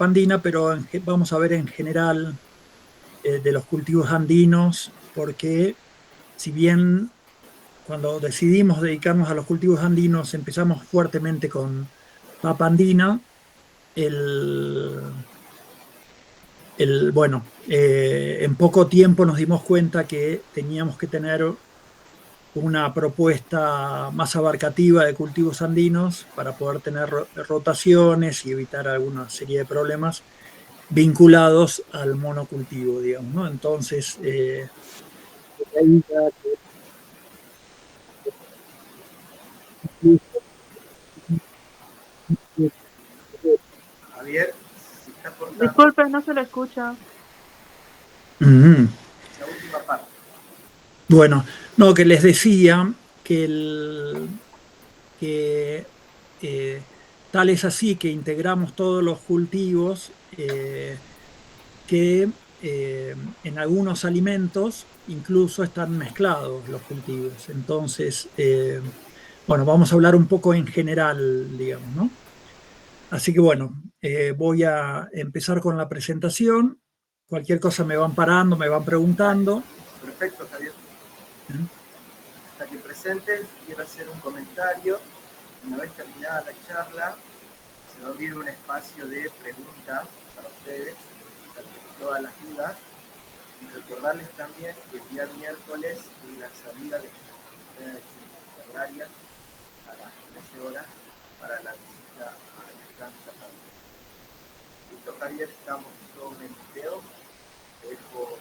andina, pero vamos a ver en general de los cultivos andinos, porque si bien cuando decidimos dedicarnos a los cultivos andinos empezamos fuertemente con papa andina, bueno, en poco tiempo nos dimos cuenta que teníamos que tener una propuesta más abarcativa de cultivos andinos para poder tener rotaciones y evitar alguna serie de problemas vinculados al monocultivo, digamos, ¿no? Entonces, Javier, se está cortando Disculpe, no se lo escucha. la última parte. bueno, no, que les decía que, que tal es así que integramos todos los cultivos que en algunos alimentos incluso están mezclados los cultivos. Entonces, bueno, vamos a hablar un poco en general, digamos, ¿no? Así que bueno, voy a empezar con la presentación. Cualquier cosa me van parando, me van preguntando. Perfecto, Javier. Hasta que presentes, quiero hacer un comentario. Una vez terminada la charla, se va a abrir un espacio de preguntas para ustedes, para todas las dudas. Y recordarles también que el día miércoles hay la salida de las horarias a las 13 horas para la visita a la estancia. Listo, Javier, estamos todos en video. Dejo.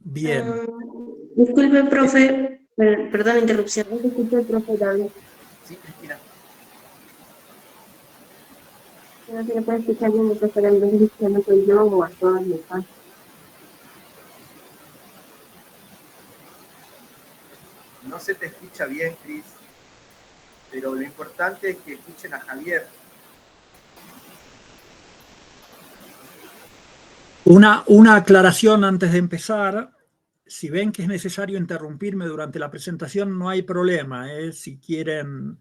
Bien. Disculpe, profe, perdón la interrupción, no se escucha el profe David. Sí, Cristina. No se le puede escuchar bien el profe David, no sé si no soy yo o a todos les pasa. No se te escucha bien, Cris, pero lo importante es que escuchen a Javier. Una aclaración antes de empezar. Si ven que es necesario interrumpirme durante la presentación, no hay problema. Si quieren,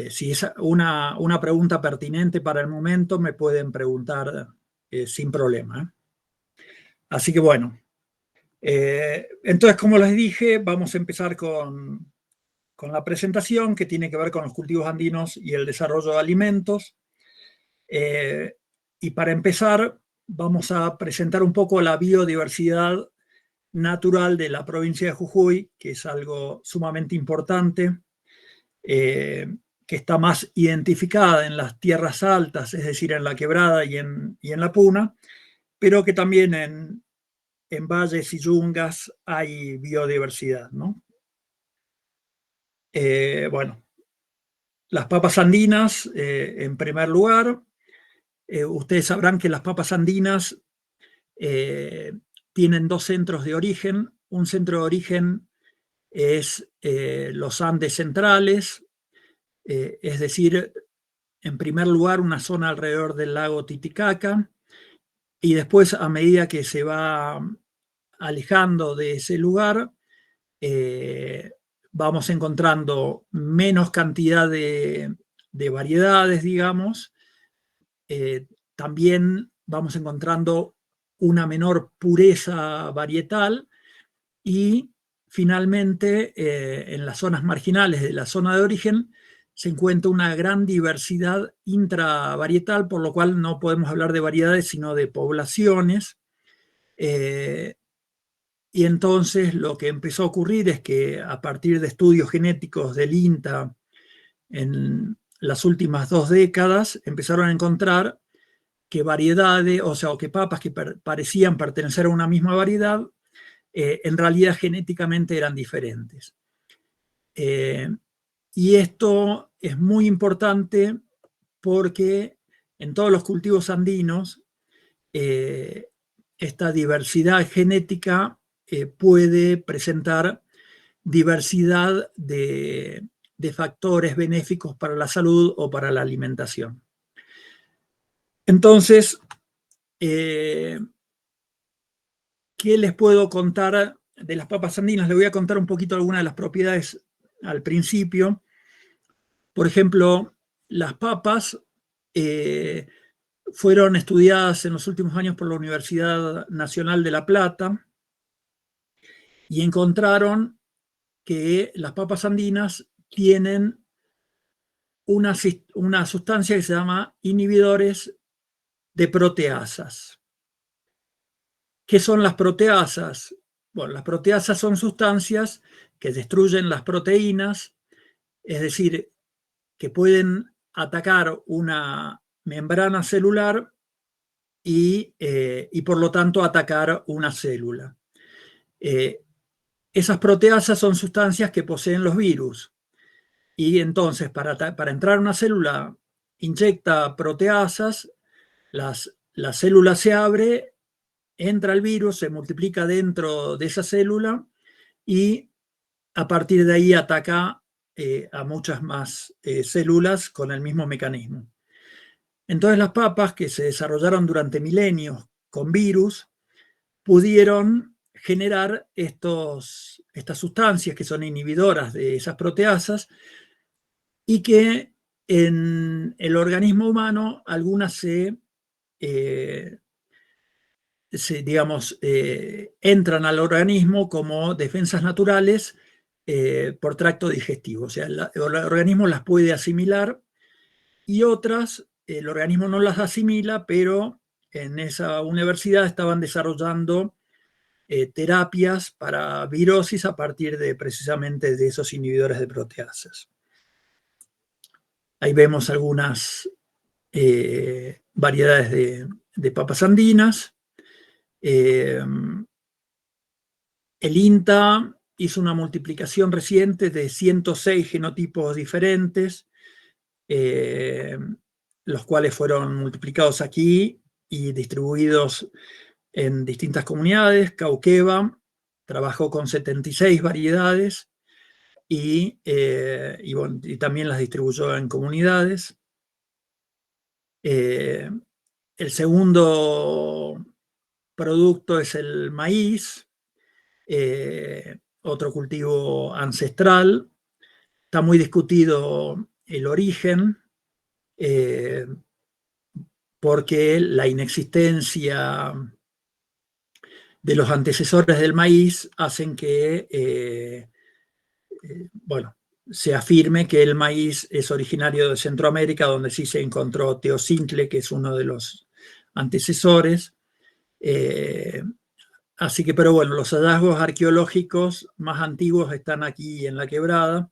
si es una pregunta pertinente para el momento, me pueden preguntar sin problema. Así que bueno. Entonces, como les dije, vamos a empezar con la presentación que tiene que ver con los cultivos andinos y el desarrollo de alimentos. Y para empezar, vamos a presentar un poco la biodiversidad natural de la provincia de Jujuy, que es algo sumamente importante, que está más identificada en las tierras altas, es decir, en la Quebrada y en la Puna, pero que también en valles y yungas hay biodiversidad, ¿no? Bueno, las papas andinas, en primer lugar, ustedes sabrán que las papas andinas tienen dos centros de origen. Un centro de origen es los Andes centrales, es decir, en primer lugar una zona alrededor del lago Titicaca, y después a medida que se va alejando de ese lugar, vamos encontrando menos cantidad de variedades, digamos. También vamos encontrando una menor pureza varietal y finalmente en las zonas marginales de la zona de origen se encuentra una gran diversidad intravarietal, por lo cual no podemos hablar de variedades sino de poblaciones. Y entonces lo que empezó a ocurrir es que a partir de estudios genéticos del INTA en las últimas 2 décadas empezaron a encontrar que variedades, o sea, o que papas que parecían pertenecer a una misma variedad, en realidad genéticamente eran diferentes. Y esto es muy importante porque en todos los cultivos andinos esta diversidad genética puede presentar diversidad de factores benéficos para la salud o para la alimentación. Entonces, ¿qué les puedo contar de las papas andinas? Les voy a contar un poquito algunas de las propiedades al principio. Por ejemplo, las papas fueron estudiadas en los últimos años por la Universidad Nacional de La Plata y encontraron que las papas andinas tienen una sustancia que se llama inhibidores de proteasas. ¿Qué son las proteasas? Bueno, las proteasas son sustancias que destruyen las proteínas, es decir, que pueden atacar una membrana celular y por lo tanto atacar una célula. Esas proteasas son sustancias que poseen los virus. Y entonces, para entrar a una célula, inyecta proteasas, la célula se abre, entra el virus, se multiplica dentro de esa célula y a partir de ahí ataca a muchas más células con el mismo mecanismo. Entonces las papas, que se desarrollaron durante milenios con virus, pudieron generar estas sustancias que son inhibidoras de esas proteasas y que en el organismo humano algunas entran al organismo como defensas naturales por tracto digestivo. O sea, el organismo las puede asimilar y otras, el organismo no las asimila, pero en esa universidad estaban desarrollando terapias para virosis a partir de precisamente de esos inhibidores de proteasas. Ahí vemos algunas variedades de papas andinas. El INTA hizo una multiplicación reciente de 106 genotipos diferentes, los cuales fueron multiplicados aquí y distribuidos en distintas comunidades. Cauqueva trabajó con 76 variedades y también las distribuyó en comunidades. El segundo producto es el maíz, otro cultivo ancestral. Está muy discutido el origen, porque la inexistencia de los antecesores del maíz hacen que, se afirme que el maíz es originario de Centroamérica, donde sí se encontró Teocintle, que es uno de los antecesores. Así que, pero bueno, los hallazgos arqueológicos más antiguos están aquí en la Quebrada,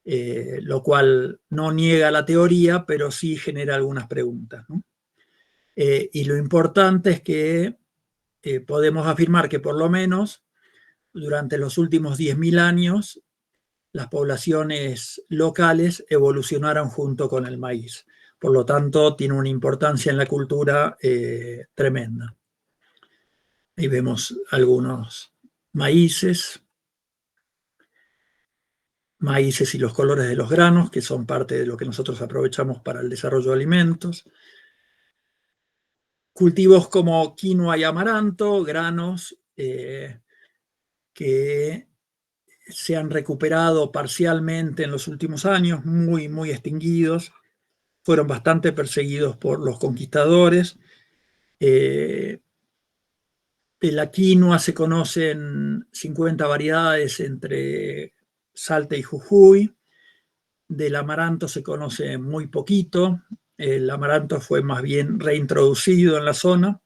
lo cual no niega la teoría, pero sí genera algunas preguntas, ¿no? Y lo importante es que podemos afirmar que por lo menos durante los últimos 10.000 años las poblaciones locales evolucionaron junto con el maíz. Por lo tanto, tiene una importancia en la cultura tremenda. Ahí vemos algunos maíces y los colores de los granos, que son parte de lo que nosotros aprovechamos para el desarrollo de alimentos. Cultivos como quinoa y amaranto, granos que se han recuperado parcialmente en los últimos años, muy, muy extinguidos. Fueron bastante perseguidos por los conquistadores. De la quinoa se conocen 50 variedades entre Salta y Jujuy. Del amaranto se conoce muy poquito. El amaranto fue más bien reintroducido en la zona.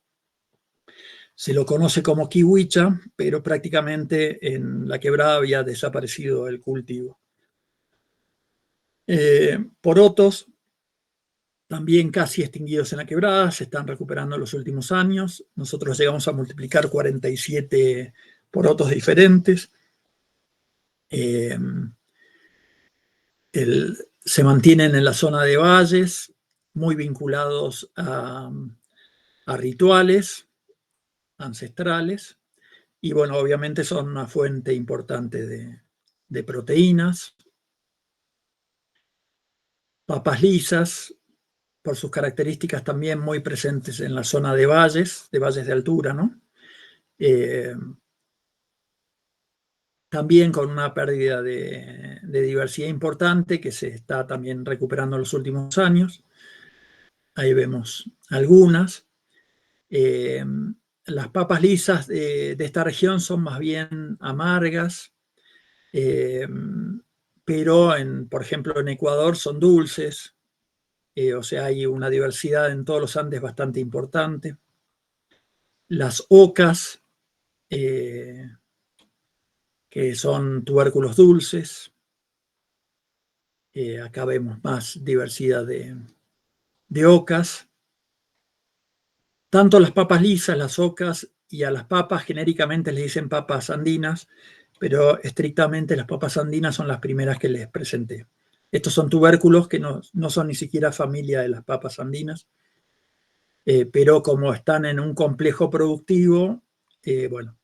Se lo conoce como kiwicha, pero prácticamente en la Quebrada había desaparecido el cultivo. Porotos, también casi extinguidos en la Quebrada, se están recuperando en los últimos años. Nosotros llegamos a multiplicar 47 porotos diferentes. Se mantienen en la zona de valles, muy vinculados a rituales ancestrales, y bueno, obviamente son una fuente importante de proteínas. Papas lisas, por sus características también muy presentes en la zona de valles de altura, ¿no? también con una pérdida de diversidad importante que se está también recuperando en los últimos años. Ahí vemos algunas. Las papas lisas de esta región son más bien amargas, pero por ejemplo en Ecuador son dulces, o sea hay una diversidad en todos los Andes bastante importante. Las ocas, que son tubérculos dulces, acá vemos más diversidad de ocas. Tanto las papas lisas, las ocas, y a las papas genéricamente les dicen papas andinas, pero estrictamente las papas andinas son las primeras que les presenté. Estos son tubérculos que no son ni siquiera familia de las papas andinas, pero como están en un complejo productivo, bueno,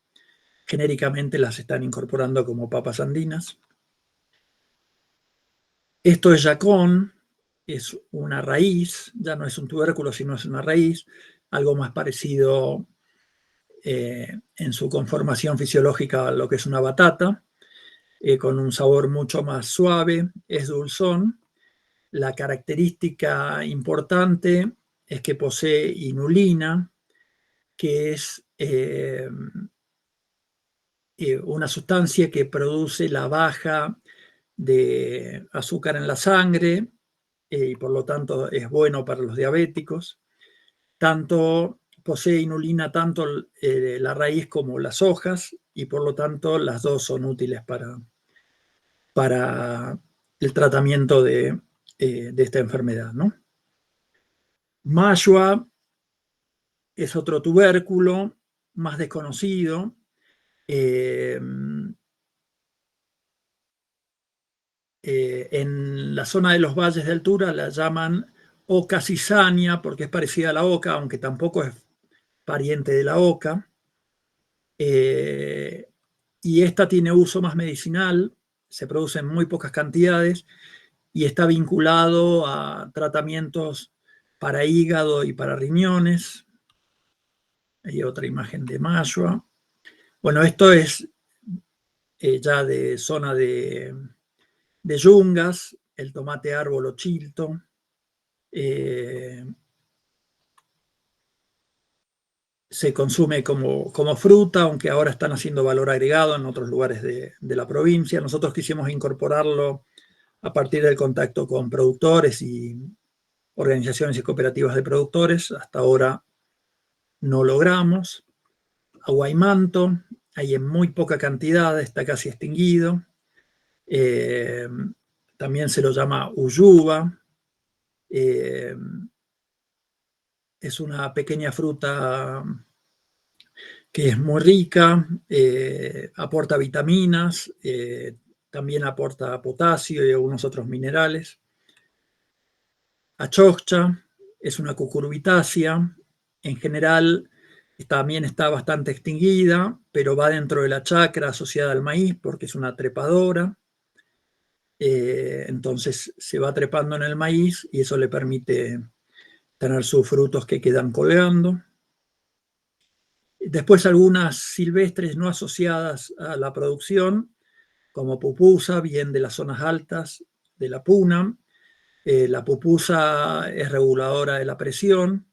genéricamente las están incorporando como papas andinas. Esto es yacón, es una raíz, ya no es un tubérculo, sino es una raíz, algo más parecido en su conformación fisiológica a lo que es una batata, con un sabor mucho más suave, es dulzón. La característica importante es que posee inulina, que es una sustancia que produce la baja de azúcar en la sangre y por lo tanto es bueno para los diabéticos. Posee inulina tanto la raíz como las hojas y por lo tanto las dos son útiles para el tratamiento de esta enfermedad, ¿no? Mayua es otro tubérculo más desconocido. En la zona de los valles de altura la llaman oca cisania porque es parecida a la oca, aunque tampoco es pariente de la oca. Y esta tiene uso más medicinal, se produce en muy pocas cantidades y está vinculado a tratamientos para hígado y para riñones. Hay otra imagen de Mayua. Bueno, esto es ya de zona de yungas, el tomate árbol o chilto. Se consume como fruta, aunque ahora están haciendo valor agregado en otros lugares de la provincia. Nosotros quisimos incorporarlo a partir del contacto con productores y organizaciones y cooperativas de productores. Hasta ahora no logramos. Aguaymanto, hay en muy poca cantidad, está casi extinguido. También se lo llama uyuba. Es una pequeña fruta que es muy rica, aporta vitaminas, también aporta potasio y algunos otros minerales. Achoccha es una cucurbitácea, en general también está bastante extinguida, pero va dentro de la chacra asociada al maíz porque es una trepadora. Entonces se va trepando en el maíz y eso le permite tener sus frutos que quedan colgando. Después algunas silvestres no asociadas a la producción, como pupusa, bien de las zonas altas de la puna. La pupusa es reguladora de la presión.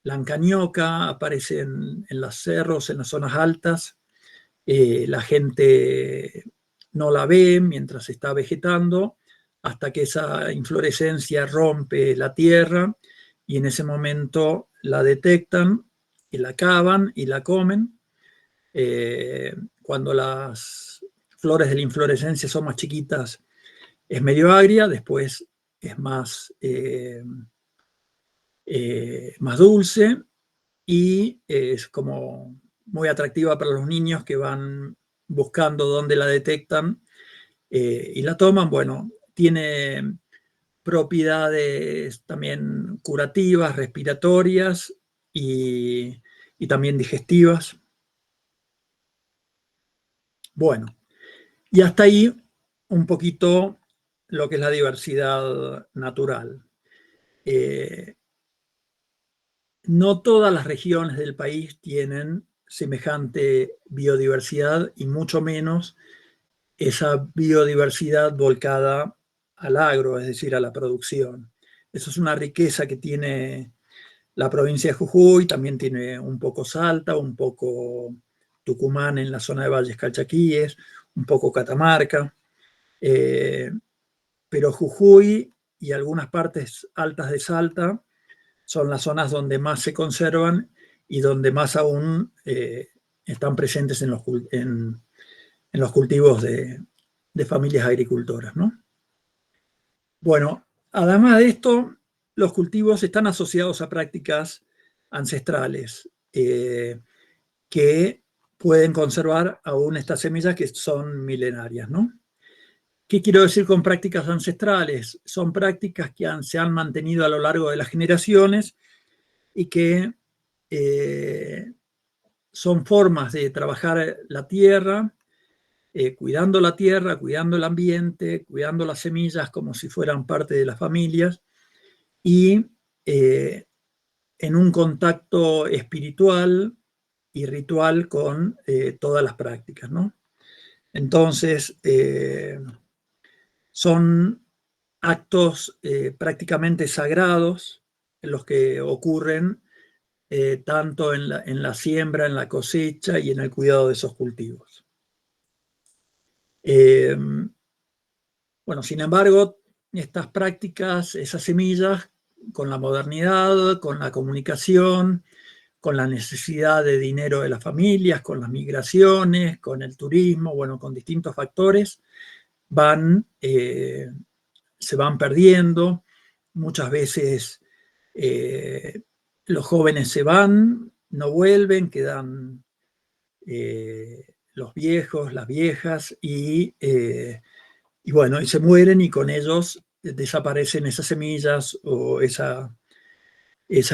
La ancañoca aparece en los cerros, en las zonas altas. La gente no la ve mientras está vegetando hasta que esa inflorescencia rompe la tierra y en ese momento la detectan y la cavan y la comen. Cuando las flores de la inflorescencia son más chiquitas es medio agria, después es más dulce y es como muy atractiva para los niños que van buscando dónde la detectan y la toman. Bueno, tiene propiedades también curativas, respiratorias y también digestivas. Bueno, y hasta ahí un poquito lo que es la diversidad natural. No todas las regiones del país tienen semejante biodiversidad y mucho menos esa biodiversidad volcada al agro, es decir, a la producción. Eso es una riqueza que tiene la provincia de Jujuy, también tiene un poco Salta, un poco Tucumán en la zona de Valles Calchaquíes, un poco Catamarca, pero Jujuy y algunas partes altas de Salta son las zonas donde más se conservan y donde más aún están presentes en los cultivos de familias agricultoras, ¿no? Bueno, además de esto, los cultivos están asociados a prácticas ancestrales que pueden conservar aún estas semillas que son milenarias, ¿no? ¿Qué quiero decir con prácticas ancestrales? Son prácticas que se han mantenido a lo largo de las generaciones y que son formas de trabajar la tierra, cuidando la tierra, cuidando el ambiente, cuidando las semillas como si fueran parte de las familias y en un contacto espiritual y ritual con todas las prácticas, ¿no? Entonces, son actos prácticamente sagrados en los que ocurren tanto en la siembra, en la cosecha y en el cuidado de esos cultivos. Bueno, sin embargo, estas prácticas, esas semillas, con la modernidad, con la comunicación, con la necesidad de dinero de las familias, con las migraciones, con el turismo, bueno, con distintos factores, se van perdiendo. Muchas veces los jóvenes se van, no vuelven, quedan los viejos, las viejas, y bueno, y se mueren y con ellos desaparecen esas semillas o esa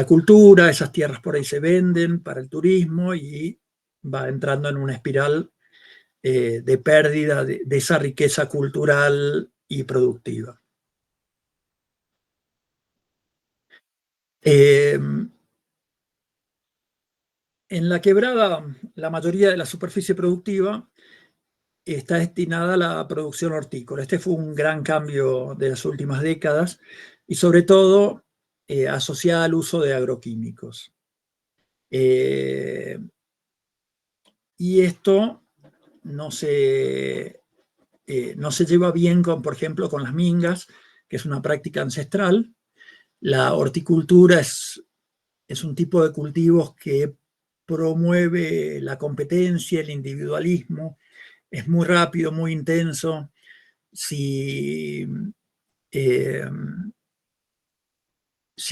cultura, esas tierras por ahí se venden para el turismo y va entrando en una espiral de pérdida de esa riqueza cultural y productiva. En la quebrada, la mayoría de la superficie productiva está destinada a la producción hortícola. Este fue un gran cambio de las últimas décadas y sobre todo asociada al uso de agroquímicos. Y esto no se lleva bien con, por ejemplo, con las mingas, que es una práctica ancestral. La horticultura es un tipo de cultivos que promueve la competencia, el individualismo, es muy rápido, muy intenso. Si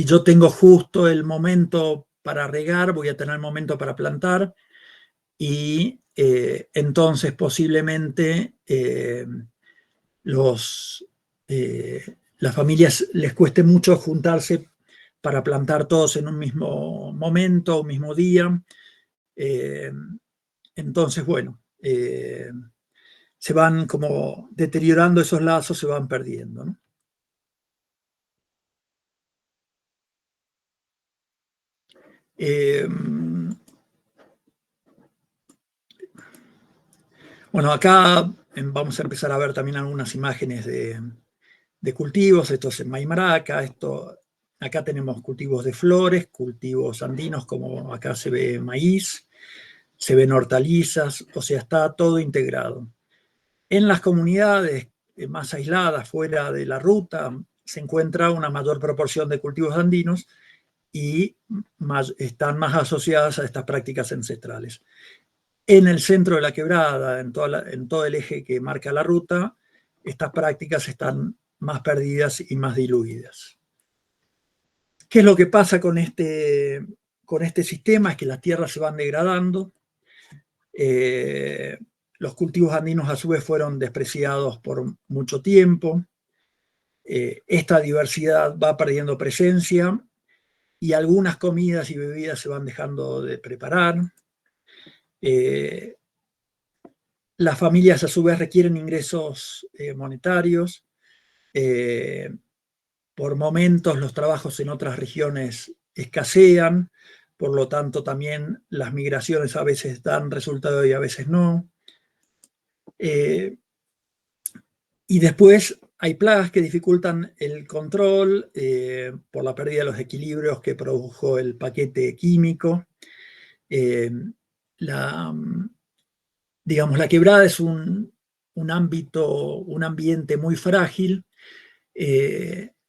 yo tengo justo el momento para regar, voy a tener el momento para plantar y entonces posiblemente las familias les cueste mucho juntarse para plantar todos en un mismo momento, un mismo día. Entonces, bueno, se van como deteriorando esos lazos, se van perdiendo, ¿no? Bueno, acá vamos a empezar a ver también algunas imágenes de cultivos. Esto es en Maimaraca, acá tenemos cultivos de flores, cultivos andinos, como acá se ve maíz, se ven hortalizas, o sea, está todo integrado. En las comunidades más aisladas, fuera de la ruta, se encuentra una mayor proporción de cultivos andinos y están más asociadas a estas prácticas ancestrales. En el centro de la quebrada, en todo el eje que marca la ruta, estas prácticas están más perdidas y más diluidas. ¿Qué es lo que pasa con este sistema? Es que las tierras se van degradando. Los cultivos andinos a su vez fueron despreciados por mucho tiempo. Esta diversidad va perdiendo presencia y algunas comidas y bebidas se van dejando de preparar. Las familias a su vez requieren ingresos monetarios. Por momentos los trabajos en otras regiones escasean, por lo tanto también las migraciones a veces dan resultado y a veces no. Y después hay plagas que dificultan el control por la pérdida de los equilibrios que produjo el paquete químico. Digamos, la quebrada es un ambiente muy frágil,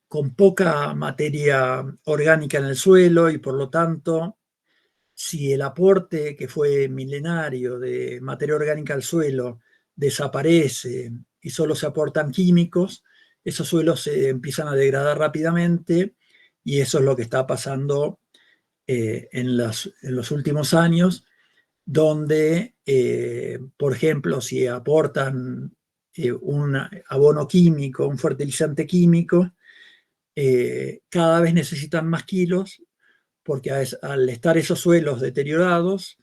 con poca materia orgánica en el suelo, y por lo tanto, si el aporte que fue milenario de materia orgánica al suelo desaparece y solo se aportan químicos, esos suelos se empiezan a degradar rápidamente, y eso es lo que está pasando en los últimos años, donde, por ejemplo, si aportan un abono químico, un fertilizante químico, cada vez necesitan más kilos, porque al estar esos suelos deteriorados,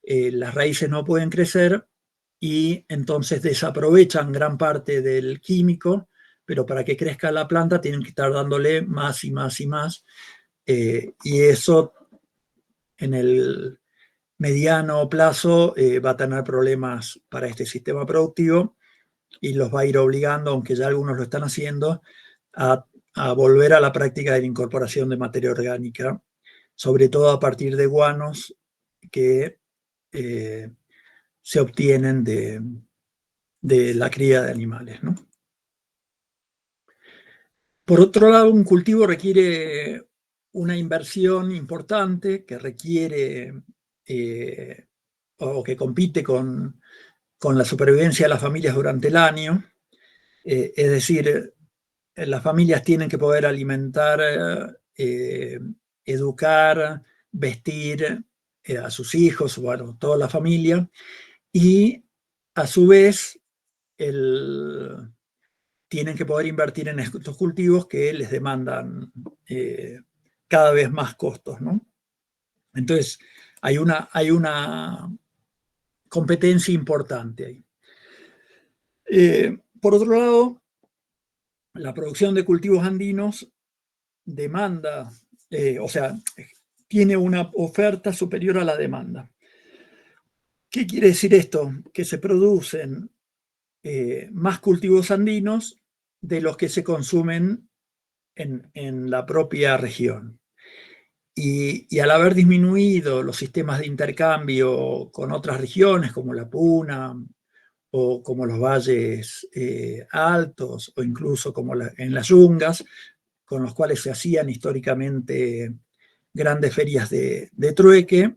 las raíces no pueden crecer y entonces desaprovechan gran parte del químico, pero para que crezca la planta tienen que estar dándole más y más y más, y eso en el mediano plazo va a tener problemas para este sistema productivo, y los va a ir obligando, aunque ya algunos lo están haciendo, a volver a la práctica de la incorporación de materia orgánica, sobre todo a partir de guanos que se obtienen de la cría de animales, ¿no? Por otro lado, un cultivo requiere una inversión importante, que requiere o que compite con la supervivencia de las familias durante el año. Es decir, las familias tienen que poder alimentar, educar, vestir a sus hijos, bueno, toda la familia, y a su vez tienen que poder invertir en estos cultivos que les demandan cada vez más costos, ¿no? Entonces, hay una competencia importante ahí. Por otro lado, la producción de cultivos andinos demanda, o sea, tiene una oferta superior a la demanda. ¿Qué quiere decir esto? Que se producen más cultivos andinos de los que se consumen en la propia región. Y al haber disminuido los sistemas de intercambio con otras regiones, como la Puna, o como los valles altos, o incluso como en las yungas, con los cuales se hacían históricamente grandes ferias de trueque,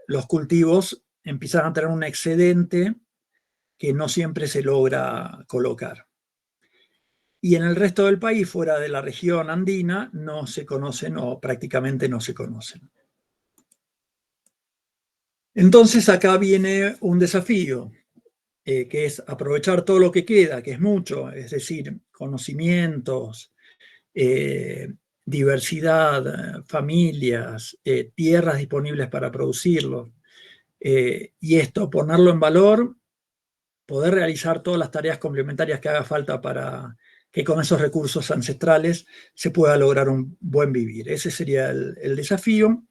los cultivos empiezan a tener un excedente que no siempre se logra colocar. Y en el resto del país, fuera de la región andina, no se conocen, o prácticamente no se conocen. Entonces acá viene un desafío, que es aprovechar todo lo que queda, que es mucho, es decir, conocimientos, diversidad, familias, tierras disponibles para producirlo, y esto ponerlo en valor, poder realizar todas las tareas complementarias que haga falta para que con esos recursos ancestrales se pueda lograr un buen vivir. Ese sería el desafío,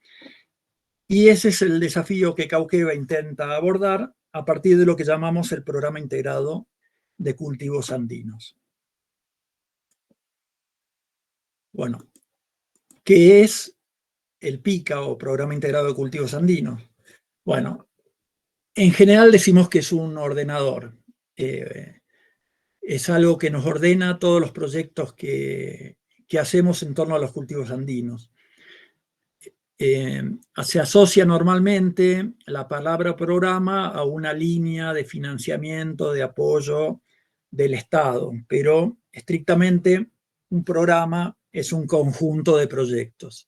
y ese es el desafío que Cauqueva intenta abordar a partir de lo que llamamos el Programa Integrado de Cultivos Andinos. Bueno, ¿qué es el PICA, o Programa Integrado de Cultivos Andinos? Bueno, en general decimos que es un ordenador. Es algo que nos ordena todos los proyectos que hacemos en torno a los cultivos andinos. Se asocia normalmente la palabra programa a una línea de financiamiento, de apoyo del Estado, pero estrictamente un programa es un conjunto de proyectos.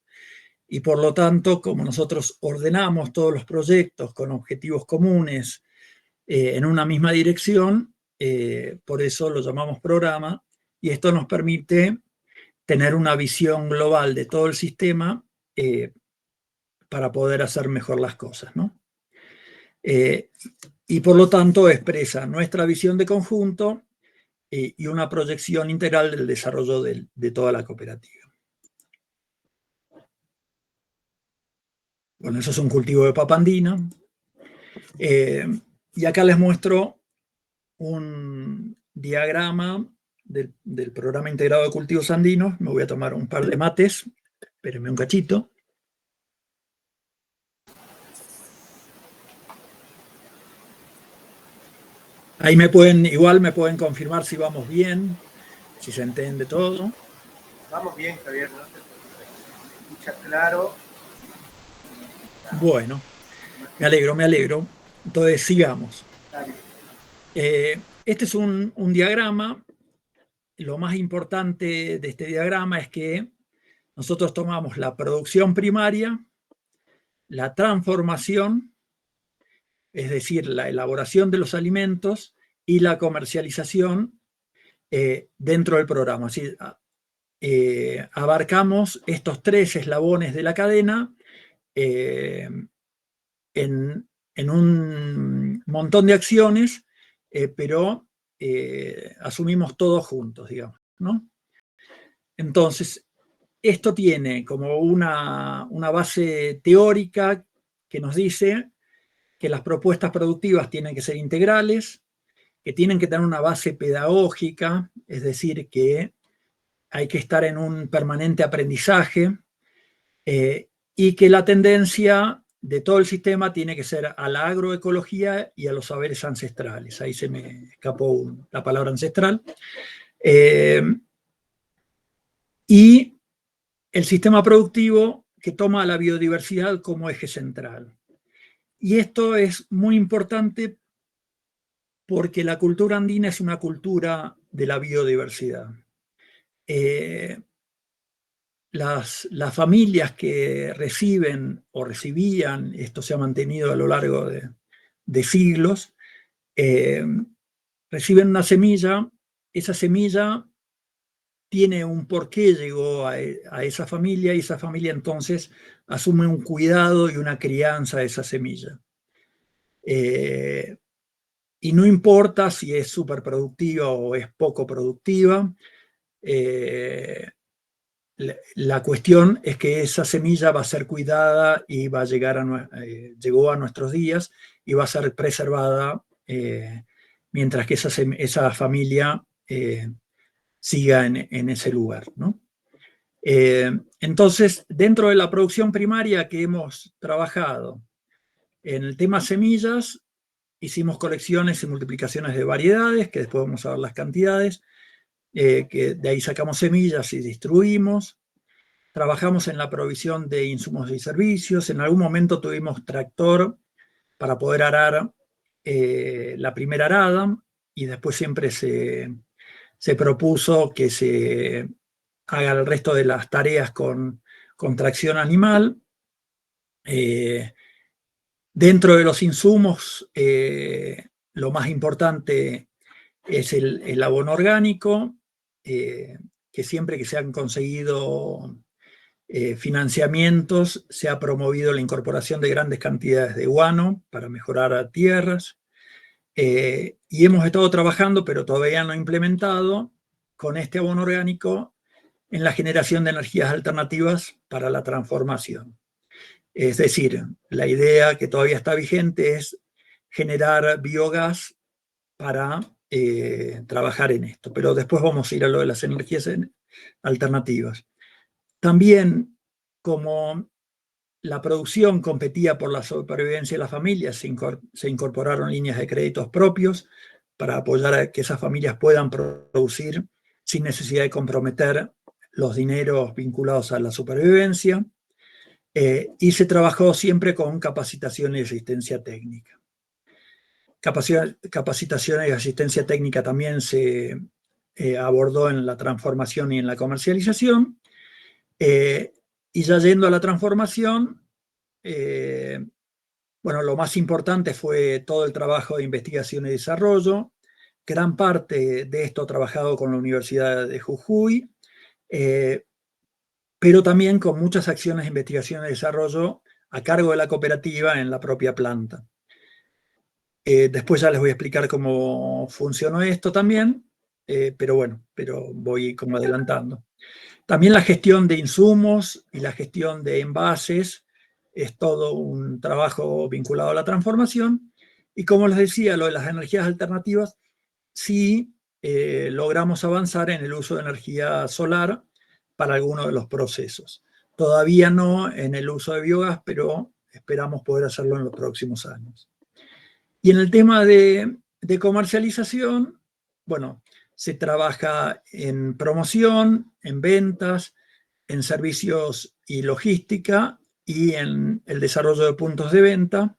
Y por lo tanto, como nosotros ordenamos todos los proyectos con objetivos comunes en una misma dirección, por eso lo llamamos programa, y esto nos permite tener una visión global de todo el sistema para poder hacer mejor las cosas, ¿no? Y por lo tanto expresa nuestra visión de conjunto y una proyección integral del desarrollo de toda la cooperativa. Bueno, eso es un cultivo de papa andina. Y acá les muestro un diagrama del programa integrado de cultivos andinos. Me voy a tomar un par de mates. Espérenme un cachito. Ahí igual me pueden confirmar si vamos bien, si se entiende todo. Vamos bien, Javier, no te preocupes. Escucha claro. Bueno, me alegro. Entonces, sigamos. Este es un diagrama. Lo más importante de este diagrama es que nosotros tomamos la producción primaria, la transformación, es decir, la elaboración de los alimentos, y la comercialización dentro del programa. Así, abarcamos estos 3 eslabones de la cadena en un montón de acciones, pero asumimos todos juntos, digamos, ¿no? Entonces, esto tiene como una base teórica que nos dice que las propuestas productivas tienen que ser integrales, que tienen que tener una base pedagógica, es decir, que hay que estar en un permanente aprendizaje, y que la tendencia de todo el sistema tiene que ser a la agroecología y a los saberes ancestrales. Ahí se me escapó la palabra ancestral. Y el sistema productivo que toma la biodiversidad como eje central. Y esto es muy importante porque la cultura andina es una cultura de la biodiversidad. Las familias que reciben o recibían, esto se ha mantenido a lo largo de siglos, reciben una semilla, esa semilla tiene un porqué llegó a esa familia, y esa familia entonces asume un cuidado y una crianza de esa semilla. Y no importa si es súper productiva o es poco productiva, la cuestión es que esa semilla va a ser cuidada y va a llegar llegó a nuestros días y va a ser preservada mientras que esa familia siga en ese lugar, ¿no? Entonces, dentro de la producción primaria que hemos trabajado en el tema semillas, hicimos colecciones y multiplicaciones de variedades, que después vamos a ver las cantidades, que de ahí sacamos semillas y distribuimos. Trabajamos en la provisión de insumos y servicios. En algún momento tuvimos tractor para poder arar la primera arada, y después siempre se propuso que se haga el resto de las tareas con tracción animal. Dentro de los insumos, lo más importante es el abono orgánico, que siempre que se han conseguido financiamientos, se ha promovido la incorporación de grandes cantidades de guano para mejorar tierras, y hemos estado trabajando, pero todavía no implementado, con este abono orgánico en la generación de energías alternativas para la transformación. Es decir, la idea que todavía está vigente es generar biogás para trabajar en esto, pero después vamos a ir a lo de las energías alternativas. También, como la producción competía por la supervivencia de las familias, se incorporaron líneas de créditos propios para apoyar a que esas familias puedan producir sin necesidad de comprometer los dineros vinculados a la supervivencia, y se trabajó siempre con capacitación y asistencia técnica. Capacitación y asistencia técnica también se abordó en la transformación y en la comercialización. Y ya yendo a la transformación, bueno, lo más importante fue todo el trabajo de investigación y desarrollo. Gran parte de esto trabajado con la Universidad de Jujuy, pero también con muchas acciones de investigación y desarrollo a cargo de la cooperativa en la propia planta. Después ya les voy a explicar cómo funcionó esto también, pero voy como adelantando. También la gestión de insumos y la gestión de envases es todo un trabajo vinculado a la transformación. Y como les decía, lo de las energías alternativas sí logramos avanzar en el uso de energía solar para algunos de los procesos. Todavía no en el uso de biogás, pero esperamos poder hacerlo en los próximos años. Y en el tema de comercialización, bueno, se trabaja en promoción, en ventas, en servicios y logística y en el desarrollo de puntos de venta,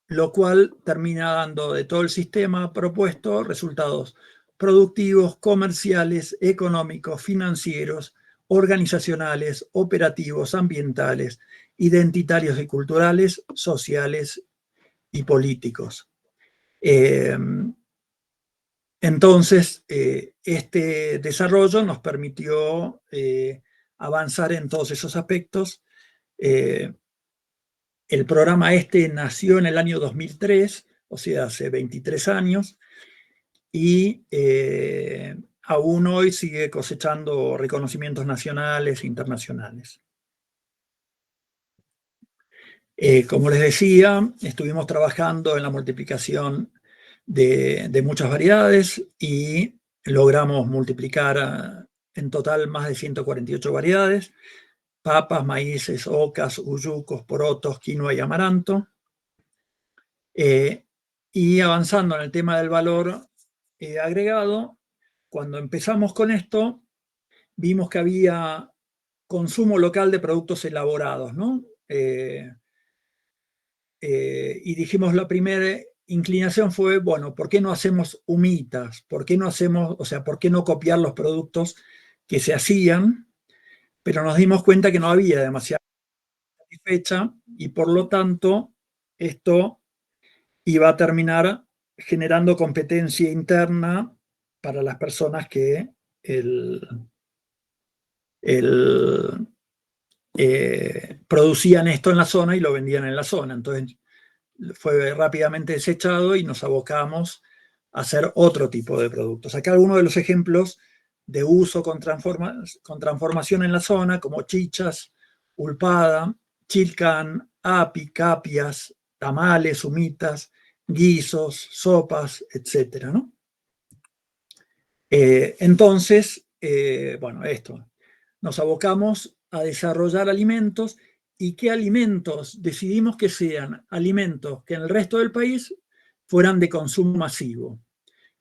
lo cual termina dando de todo el sistema propuesto resultados productivos, comerciales, económicos, financieros, organizacionales, operativos, ambientales, identitarios y culturales, sociales y políticos. Entonces, este desarrollo nos permitió avanzar en todos esos aspectos. El programa nació en el año 2003, o sea, hace 23 años, y aún hoy sigue cosechando reconocimientos nacionales e internacionales. Como les decía, estuvimos trabajando en la multiplicación de muchas variedades y logramos multiplicar en total más de 148 variedades: papas, maíces, ocas, uyucos, porotos, quinoa y amaranto. Y avanzando en el tema del valor agregado, cuando empezamos con esto, vimos que había consumo local de productos elaborados, ¿no? Y dijimos, la primera inclinación fue, bueno, ¿por qué no hacemos humitas? ¿Por qué no hacemos, o sea, por qué no copiar los productos que se hacían? Pero nos dimos cuenta que no había demasiada satisfecha y por lo tanto esto iba a terminar generando competencia interna para las personas que producían esto en la zona y lo vendían en la zona. Entonces fue rápidamente desechado y nos abocamos a hacer otro tipo de productos. Acá algunos de los ejemplos de uso con transformación en la zona, como chichas, ulpada, chilcán, api, capias, tamales, humitas, guisos, sopas, etc., ¿no? Entonces, bueno, esto, nos abocamos a desarrollar alimentos. ¿Y qué alimentos? Decidimos que sean alimentos que en el resto del país fueran de consumo masivo,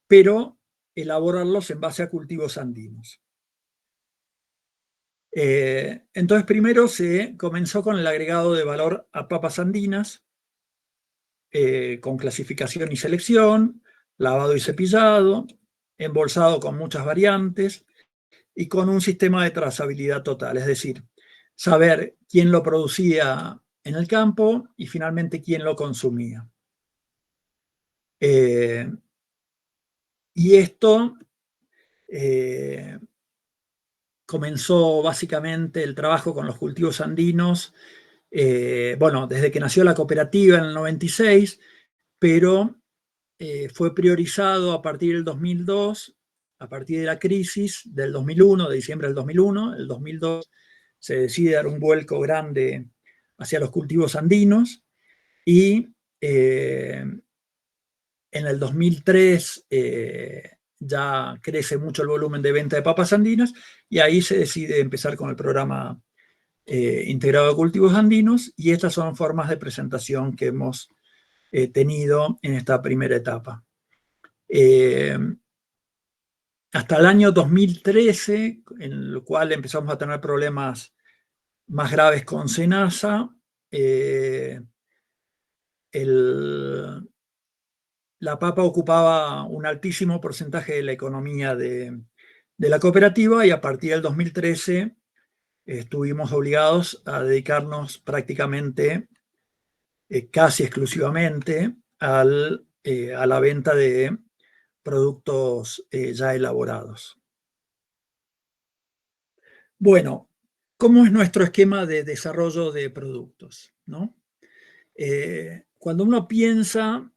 pero elaborarlos en base a cultivos andinos. Entonces, primero se comenzó con el agregado de valor a papas andinas, con clasificación y selección, lavado y cepillado, embolsado con muchas variantes y con un sistema de trazabilidad total, es decir, saber quién lo producía en el campo y finalmente quién lo consumía. Y esto comenzó básicamente el trabajo con los cultivos andinos, bueno, desde que nació la cooperativa en el 96, pero fue priorizado a partir del 2002, a partir de la crisis del 2001, de diciembre del 2001. El 2002 se decide dar un vuelco grande hacia los cultivos andinos y en el 2003 ya crece mucho el volumen de venta de papas andinas y ahí se decide empezar con el programa integrado de cultivos andinos, y estas son formas de presentación que hemos tenido en esta primera etapa. Hasta el año 2013, en el cual empezamos a tener problemas más graves con SENASA, la papa ocupaba un altísimo porcentaje de la economía de la cooperativa, y a partir del 2013 estuvimos obligados a dedicarnos prácticamente, casi exclusivamente, a la venta de productos ya elaborados. Bueno, ¿cómo es nuestro esquema de desarrollo de productos, ¿no? Cuando uno piensa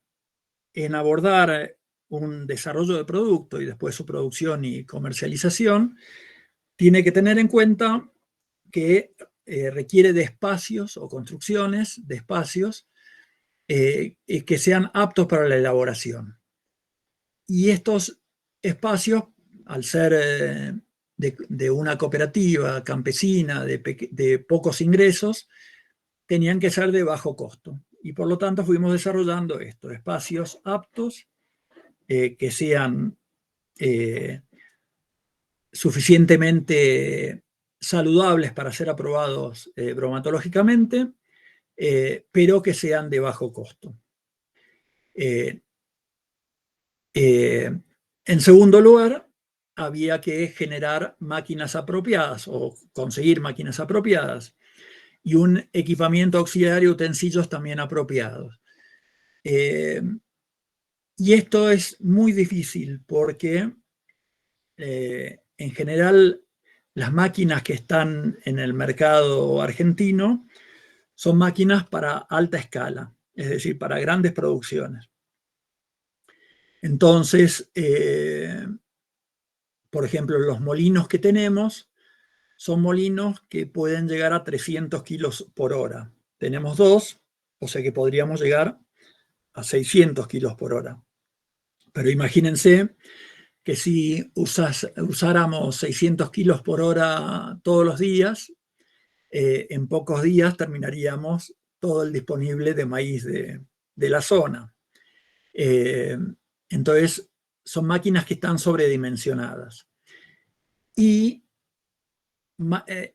en abordar un desarrollo de producto y después su producción y comercialización, tiene que tener en cuenta que requiere de espacios o construcciones de espacios que sean aptos para la elaboración. Y estos espacios, al ser de una cooperativa campesina de pocos ingresos, tenían que ser de bajo costo. Y por lo tanto fuimos desarrollando estos espacios aptos que sean suficientemente saludables para ser aprobados bromatológicamente, pero que sean de bajo costo. En segundo lugar, había que generar máquinas apropiadas o conseguir máquinas apropiadas y un equipamiento auxiliario, utensilios también apropiados. Y esto es muy difícil porque en general las máquinas que están en el mercado argentino son máquinas para alta escala, es decir, para grandes producciones. Entonces, por ejemplo, los molinos que tenemos son molinos que pueden llegar a 300 kilos por hora. Tenemos dos, o sea que podríamos llegar a 600 kilos por hora. Pero imagínense que si usáramos 600 kilos por hora todos los días, en pocos días terminaríamos todo el disponible de maíz de la zona. Entonces, son máquinas que están sobredimensionadas. Y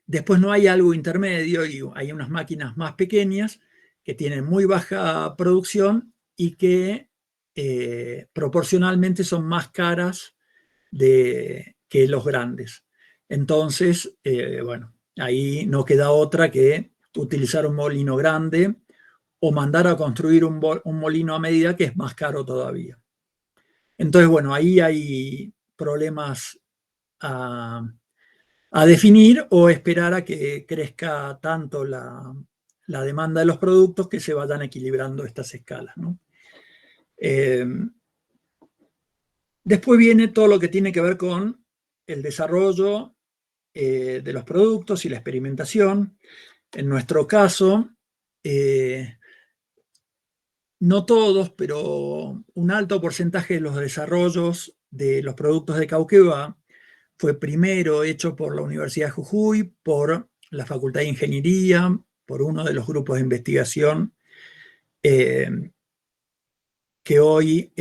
después no hay algo intermedio y hay unas máquinas más pequeñas que tienen muy baja producción y que proporcionalmente son más caras que los grandes. Entonces, bueno, ahí no queda otra que utilizar un molino grande o mandar a construir un molino a medida, que es más caro todavía. Entonces, bueno, ahí hay problemas a definir o esperar a que crezca tanto la demanda de los productos que se vayan equilibrando estas escalas, ¿no? Después viene todo lo que tiene que ver con el desarrollo de los productos y la experimentación. En nuestro caso, no todos, pero un alto porcentaje de los desarrollos de los productos de Cauqueva fue primero hecho por la Universidad de Jujuy, por la Facultad de Ingeniería, por uno de los grupos de investigación que hoy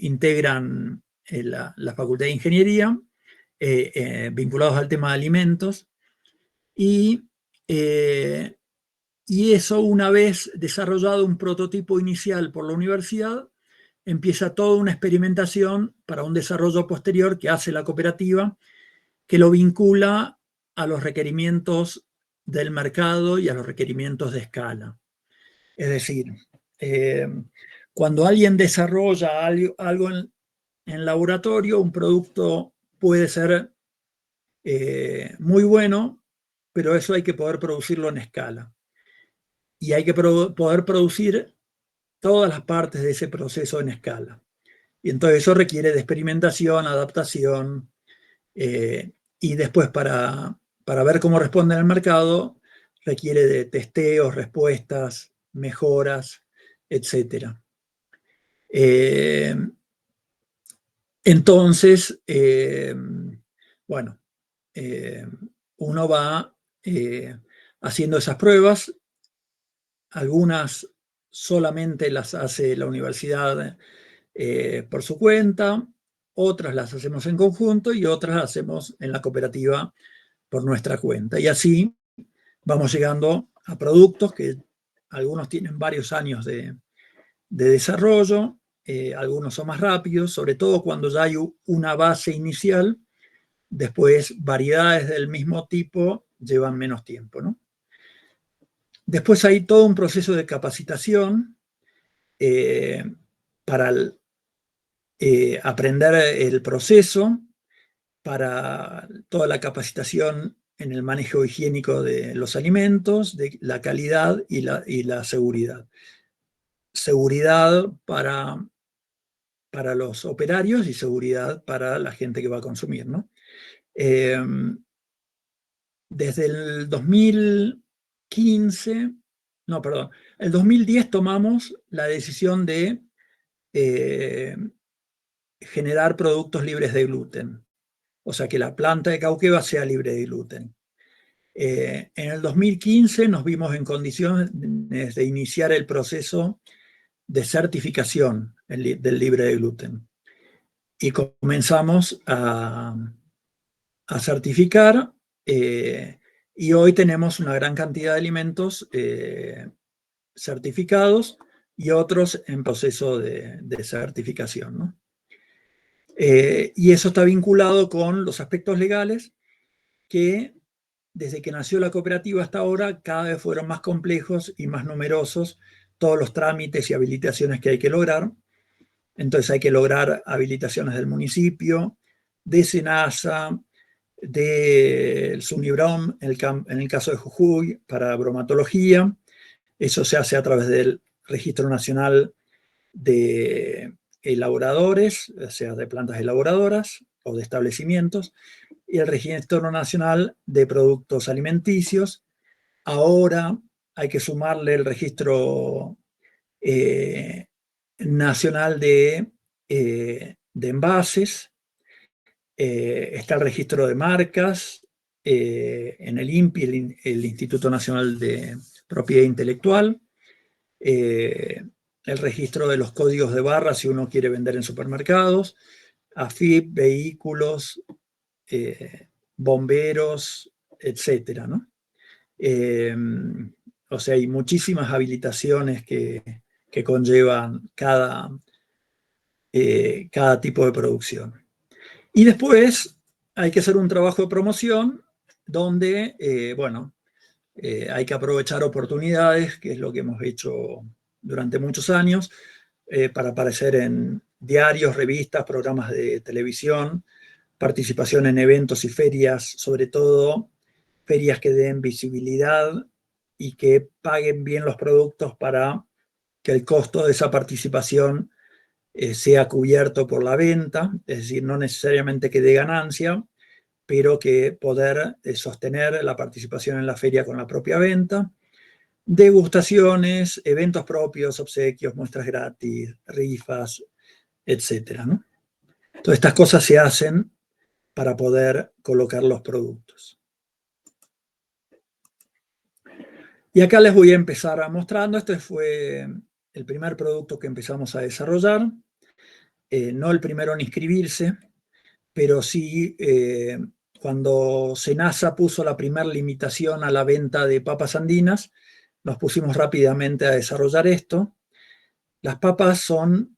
integran la Facultad de Ingeniería, vinculados al tema de alimentos. Y eso, una vez desarrollado un prototipo inicial por la universidad, empieza toda una experimentación para un desarrollo posterior que hace la cooperativa, que lo vincula a los requerimientos del mercado y a los requerimientos de escala. Es decir, cuando alguien desarrolla algo en laboratorio, un producto puede ser muy bueno, pero eso hay que poder producirlo en escala. Y hay que poder producir todas las partes de ese proceso en escala. Y entonces eso requiere de experimentación, adaptación, y después para ver cómo responde el mercado, requiere de testeos, respuestas, mejoras, etc. Entonces, bueno, uno va haciendo esas pruebas. Algunas solamente las hace la universidad por su cuenta, otras las hacemos en conjunto y otras las hacemos en la cooperativa por nuestra cuenta. Y así vamos llegando a productos que algunos tienen varios años de desarrollo, algunos son más rápidos, sobre todo cuando ya hay una base inicial. Después, variedades del mismo tipo llevan menos tiempo, ¿no? Después hay todo un proceso de capacitación para aprender el proceso, para toda la capacitación en el manejo higiénico de los alimentos, de la calidad y la seguridad. Seguridad para los operarios y seguridad para la gente que va a consumir, ¿no? Desde el 2015, no, perdón, el 2010 tomamos la decisión de generar productos libres de gluten. O sea, que la planta de Cauqueva sea libre de gluten. En el 2015 nos vimos en condiciones de iniciar el proceso de certificación del libre de gluten. Y comenzamos a certificar, y hoy tenemos una gran cantidad de alimentos certificados y otros en proceso de certificación, ¿no? Y eso está vinculado con los aspectos legales que desde que nació la cooperativa hasta ahora cada vez fueron más complejos y más numerosos todos los trámites y habilitaciones que hay que lograr. Entonces hay que lograr habilitaciones del municipio, de SENASA, del SUNIBROM, en el caso de Jujuy, para bromatología. Eso se hace a través del Registro Nacional de Elaboradores, o sea, de plantas elaboradoras o de establecimientos, y el Registro Nacional de Productos Alimenticios. Ahora hay que sumarle el Registro Nacional de Envases, está el registro de marcas, en el INPI, el Instituto Nacional de Propiedad Intelectual, el registro de los códigos de barra si uno quiere vender en supermercados, AFIP, vehículos, bomberos, etcétera, ¿no? O sea, hay muchísimas habilitaciones que conllevan cada tipo de producción. Y después hay que hacer un trabajo de promoción donde, hay que aprovechar oportunidades, que es lo que hemos hecho durante muchos años, para aparecer en diarios, revistas, programas de televisión, participación en eventos y ferias, sobre todo ferias que den visibilidad y que paguen bien los productos para que el costo de esa participación sea cubierto por la venta, es decir, no necesariamente que dé ganancia, pero que poder sostener la participación en la feria con la propia venta. Degustaciones, eventos propios, obsequios, muestras gratis, rifas, etcétera, ¿no? Todas estas cosas se hacen para poder colocar los productos. Y acá les voy a empezar mostrando. Este fue el primer producto que empezamos a desarrollar. No el primero en inscribirse, pero sí cuando SENASA puso la primera limitación a la venta de papas andinas, nos pusimos rápidamente a desarrollar esto. Las papas son,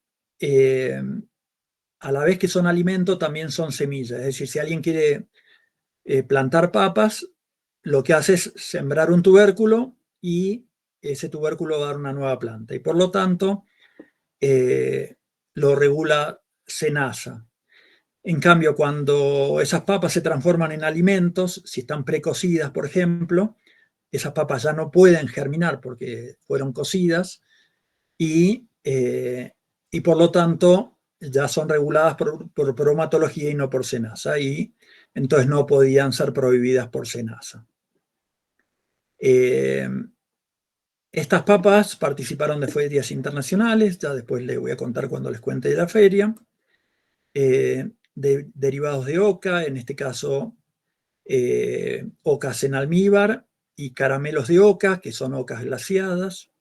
a la vez que son alimento, también son semillas. Es decir, si alguien quiere plantar papas, lo que hace es sembrar un tubérculo y ese tubérculo va a dar una nueva planta. Y por lo tanto, lo regula SENASA. En cambio, cuando esas papas se transforman en alimentos, si están precocidas, por ejemplo, esas papas ya no pueden germinar porque fueron cocidas y por lo tanto ya son reguladas por bromatología y no por SENASA, y entonces no podían ser prohibidas por SENASA. Estas papas participaron de ferias internacionales, ya después les voy a contar cuando les cuente de la feria. Derivados de oca, en este caso ocas en almíbar y caramelos de oca, que son ocas glaciadas.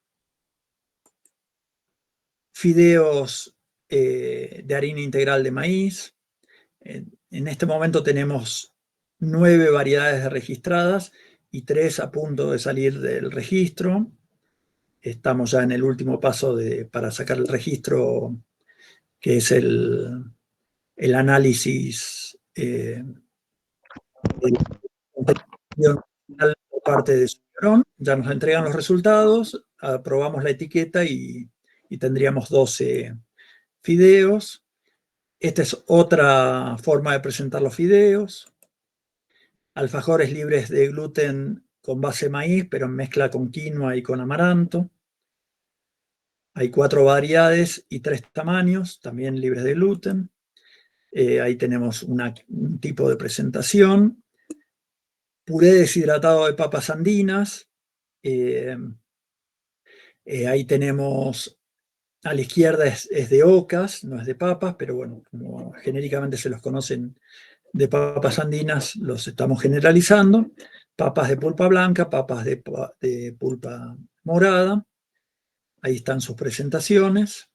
Fideos de harina integral de maíz. En este momento tenemos 9 variedades registradas y 3 a punto de salir del registro. Estamos ya en el último paso para sacar el registro, que es el análisis de por parte de SUNIBROM. Ya nos entregan los resultados, aprobamos la etiqueta y tendríamos 12 fideos. Esta es otra forma de presentar los fideos. Alfajores libres de gluten con base maíz, pero en mezcla con quinoa y con amaranto. Hay 4 variedades y 3 tamaños, también libres de gluten. Ahí tenemos un tipo de presentación. Puré deshidratado de papas andinas. Ahí tenemos A la izquierda es de ocas, no es de papas, pero bueno, como genéricamente se los conocen de papas andinas, los estamos generalizando. Papas de pulpa blanca, papas de pulpa morada. Ahí están sus presentaciones.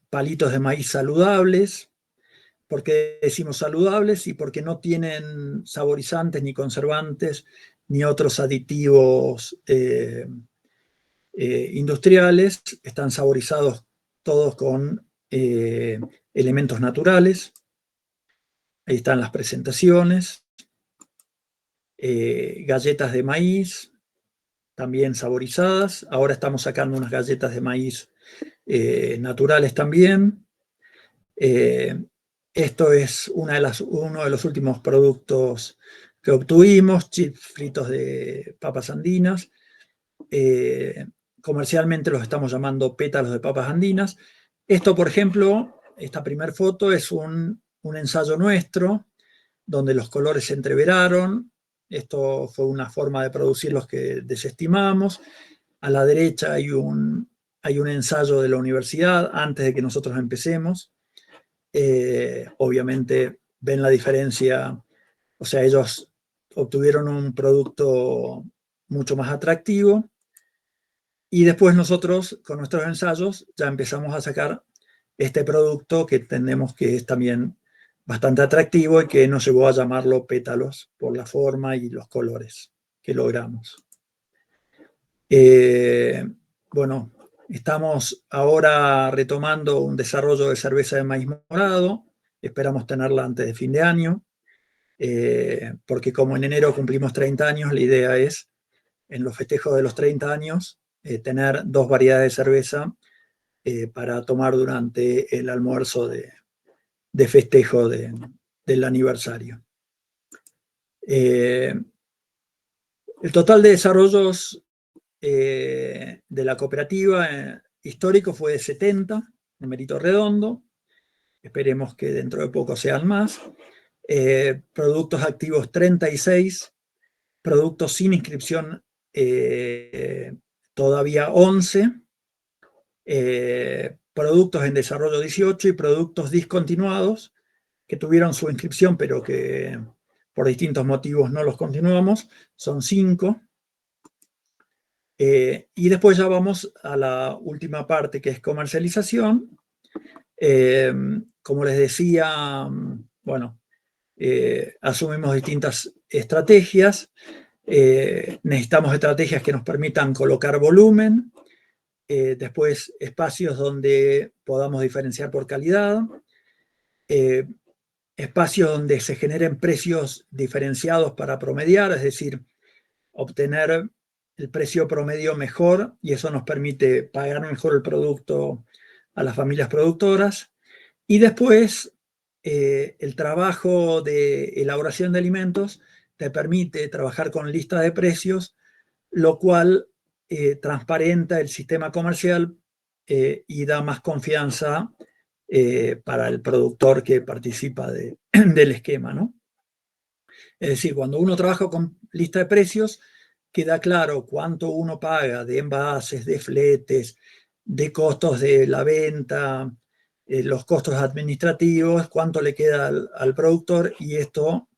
Palitos de maíz saludables. ¿Por qué decimos saludables? Y porque no tienen saborizantes, ni conservantes, ni otros aditivos industriales. Están saborizados todos con elementos naturales. Ahí están las presentaciones. Galletas de maíz, también saborizadas. Ahora estamos sacando unas galletas de maíz naturales también. Esto es uno de los últimos productos que obtuvimos, chips fritos de papas andinas. Comercialmente los estamos llamando pétalos de papas andinas. Esto, por ejemplo, esta primera foto es un ensayo nuestro, donde los colores se entreveraron. Esto fue una forma de producirlos que desestimamos. A la derecha hay un ensayo de la universidad antes de que nosotros empecemos. Obviamente ven la diferencia, o sea, ellos obtuvieron un producto mucho más atractivo y después nosotros con nuestros ensayos ya empezamos a sacar este producto que entendemos que es también bastante atractivo y que nos llevó a llamarlo pétalos por la forma y los colores que logramos. Bueno, estamos ahora retomando un desarrollo de cerveza de maíz morado. Esperamos tenerla antes de fin de año, porque como en enero cumplimos 30 años, la idea es, en los festejos de los 30 años, tener 2 variedades de cerveza para tomar durante el almuerzo de festejo del aniversario. El total de desarrollos de la cooperativa histórico fue de 70, numerito redondo. Esperemos que dentro de poco sean más. Productos activos 36, productos sin inscripción todavía 11, productos en desarrollo 18 y productos discontinuados que tuvieron su inscripción pero que por distintos motivos no los continuamos, son 5. Y después ya vamos a la última parte, que es comercialización. Como les decía, bueno, asumimos distintas estrategias. Necesitamos estrategias que nos permitan colocar volumen, después espacios donde podamos diferenciar por calidad, espacios donde se generen precios diferenciados para promediar, es decir, obtener el precio promedio mejor, y eso nos permite pagar mejor el producto a las familias productoras. Y después, el trabajo de elaboración de alimentos te permite trabajar con listas de precios, lo cual transparenta el sistema comercial y da más confianza para el productor que participa del esquema, ¿no? Es decir, cuando uno trabaja con lista de precios, queda claro cuánto uno paga de envases, de fletes, de costos de la venta, los costos administrativos, cuánto le queda al productor, y esto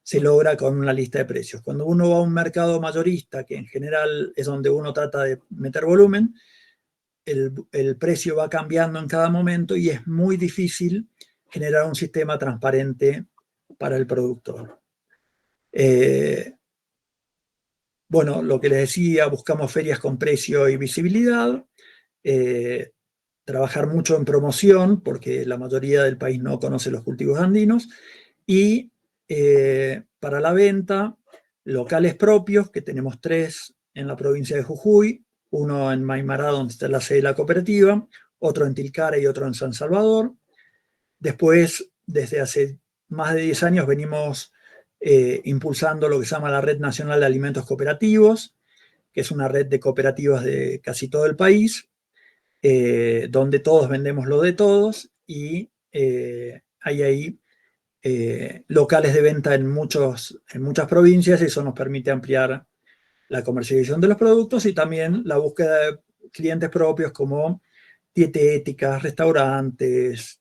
se logra con una lista de precios. Cuando uno va a un mercado mayorista, que en general es donde uno trata de meter volumen, el precio va cambiando en cada momento y es muy difícil generar un sistema transparente para el productor. Bueno, lo que les decía, buscamos ferias con precio y visibilidad, trabajar mucho en promoción, porque la mayoría del país no conoce los cultivos andinos, y para la venta, locales propios, que tenemos 3 en la provincia de Jujuy, uno en Maimará, donde está la sede de la cooperativa, otro en Tilcara y otro en San Salvador. Después, desde hace más de 10 años, venimos impulsando lo que se llama la Red Nacional de Alimentos Cooperativos, que es una red de cooperativas de casi todo el país, donde todos vendemos lo de todos, y hay ahí locales de venta en muchas provincias, y eso nos permite ampliar la comercialización de los productos y también la búsqueda clientes propios como dietéticas, restaurantes,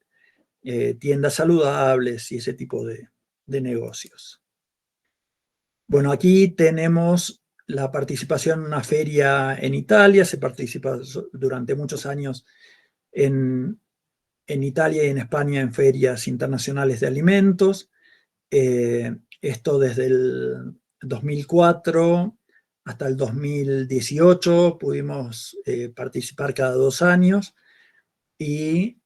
tiendas saludables y ese tipo de negocios. Bueno, aquí tenemos la participación en una feria en Italia. Se participa durante muchos años en Italia y en España en ferias internacionales de alimentos. Esto desde el 2004 hasta el 2018 pudimos participar cada 2 años y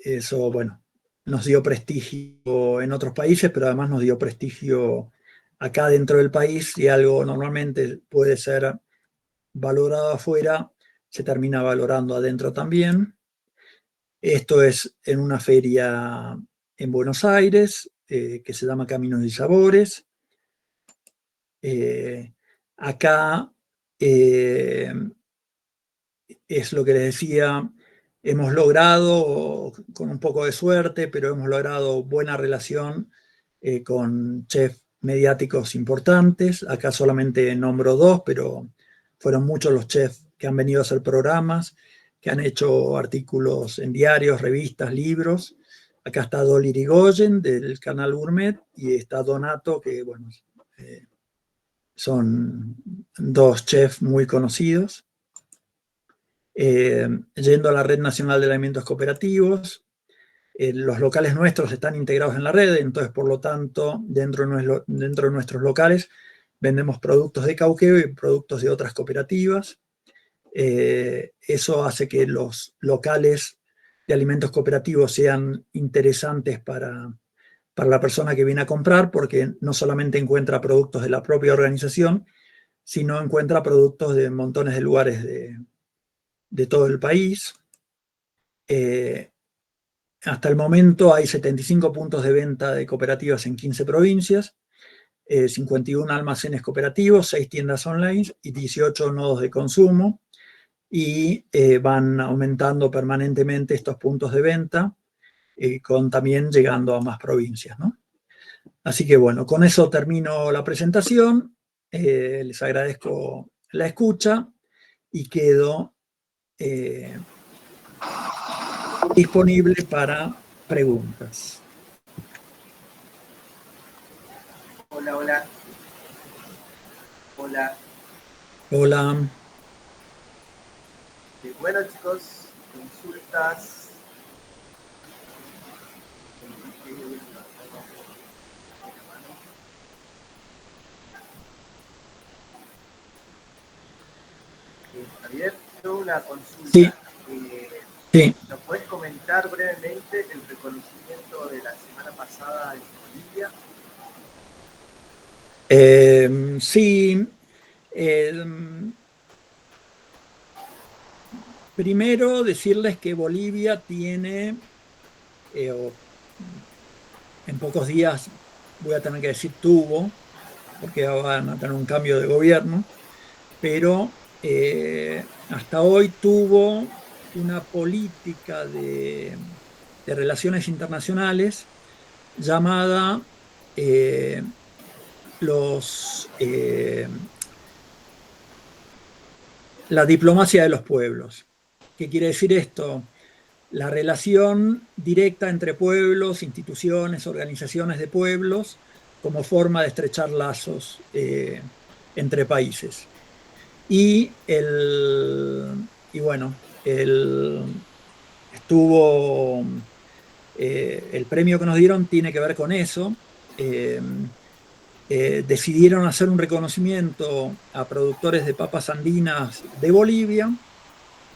eso, bueno, nos dio prestigio en otros países, pero además nos dio prestigio acá dentro del país, y algo normalmente puede ser valorado afuera, se termina valorando adentro también. Esto es en una feria en Buenos Aires, que se llama Caminos y Sabores. Acá es lo que les decía, hemos logrado, con un poco de suerte, pero hemos logrado buena relación con chefs mediáticos importantes. Acá solamente nombro 2, pero fueron muchos los chefs que han venido a hacer programas, que han hecho artículos en diarios, revistas, libros. Acá está Dolly Irigoyen del canal Gourmet, y está Donato, que bueno, son 2 chefs muy conocidos. Yendo a la Red Nacional de Alimentos Cooperativos, los locales nuestros están integrados en la red, entonces por lo tanto dentro de nuestros locales vendemos productos de Cauqueo y productos de otras cooperativas. Eso hace que los locales de alimentos cooperativos sean interesantes para la persona que viene a comprar, porque no solamente encuentra productos de la propia organización, sino encuentra productos de montones de lugares de todo el país. Hasta el momento hay 75 puntos de venta de cooperativas en 15 provincias, 51 almacenes cooperativos, 6 tiendas online y 18 nodos de consumo, y van aumentando permanentemente estos puntos de venta, con también llegando a más provincias, ¿no? Así que bueno, con eso termino la presentación. Les agradezco la escucha y quedo disponible para preguntas. Hola, hola. Hola. Hola. Bueno, chicos, consultas. Javier, tengo una consulta. Sí. Sí. ¿Nos puedes comentar brevemente el reconocimiento de la semana pasada en Bolivia? Sí. Primero decirles que Bolivia tiene, en pocos días voy a tener que decir tuvo, porque van a tener un cambio de gobierno, pero hasta hoy tuvo una política de relaciones internacionales llamada la diplomacia de los pueblos. ¿Qué quiere decir esto? La relación directa entre pueblos, instituciones, organizaciones de pueblos, como forma de estrechar lazos entre países. Y bueno, estuvo el premio que nos dieron tiene que ver con eso. Decidieron hacer un reconocimiento a productores de papas andinas de Bolivia,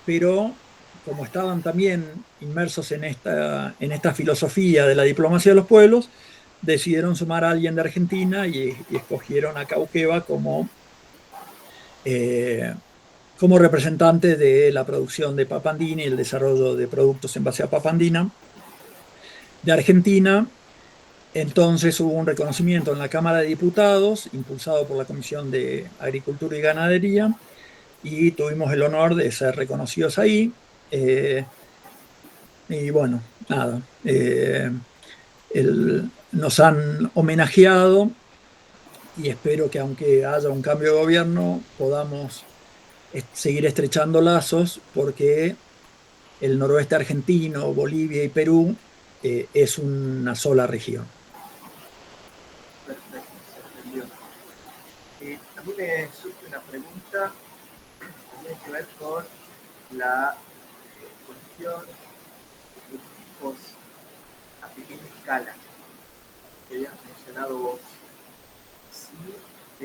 pero como estaban también inmersos en esta filosofía de la diplomacia de los pueblos, decidieron sumar a alguien de Argentina y escogieron a Cauqueva como representante de la producción de papa andina y el desarrollo de productos en base a papa andina de Argentina. Entonces hubo un reconocimiento en la Cámara de Diputados, impulsado por la Comisión de Agricultura y Ganadería, y tuvimos el honor de ser reconocidos ahí. Y bueno, nada, nos han homenajeado, y espero que aunque haya un cambio de gobierno podamos seguir estrechando lazos, porque el noroeste argentino, Bolivia y Perú es una sola región. Perfecto, se entendió. A mí me surge una pregunta que tiene que ver con la cuestión de equipos a pequeña escala que habías mencionado vos. Si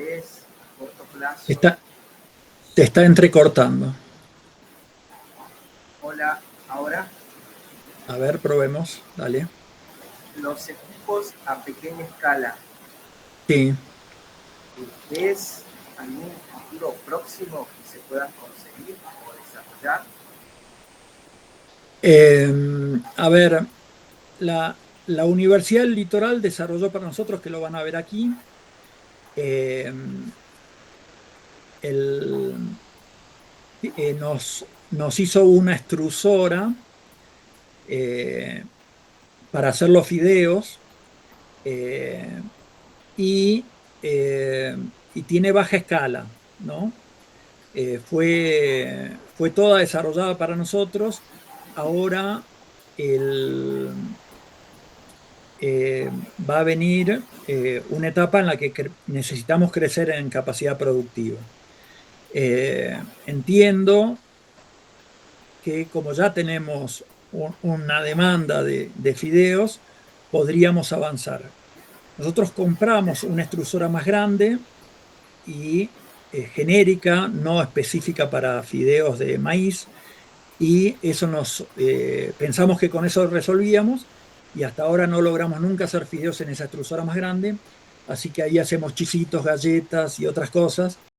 ves a corto plazo... Te está entrecortando. Hola, ¿ahora? A ver, probemos, dale. Los equipos a pequeña escala. Sí. ¿Ves algún futuro próximo que se puedan conseguir o desarrollar? A ver, la Universidad del Litoral desarrolló para nosotros, que lo van a ver aquí, nos hizo una extrusora para hacer los fideos, y tiene baja escala, ¿no? Fue toda desarrollada para nosotros. Ahora va a venir una etapa en la que necesitamos crecer en capacidad productiva. Entiendo que como ya tenemos una demanda de fideos, podríamos avanzar. Nosotros compramos una extrusora más grande y genérica, no específica para fideos de maíz, y eso pensamos que con eso resolvíamos, y hasta ahora no logramos nunca hacer fideos en esa extrusora más grande, así que ahí hacemos chisitos, galletas y otras cosas,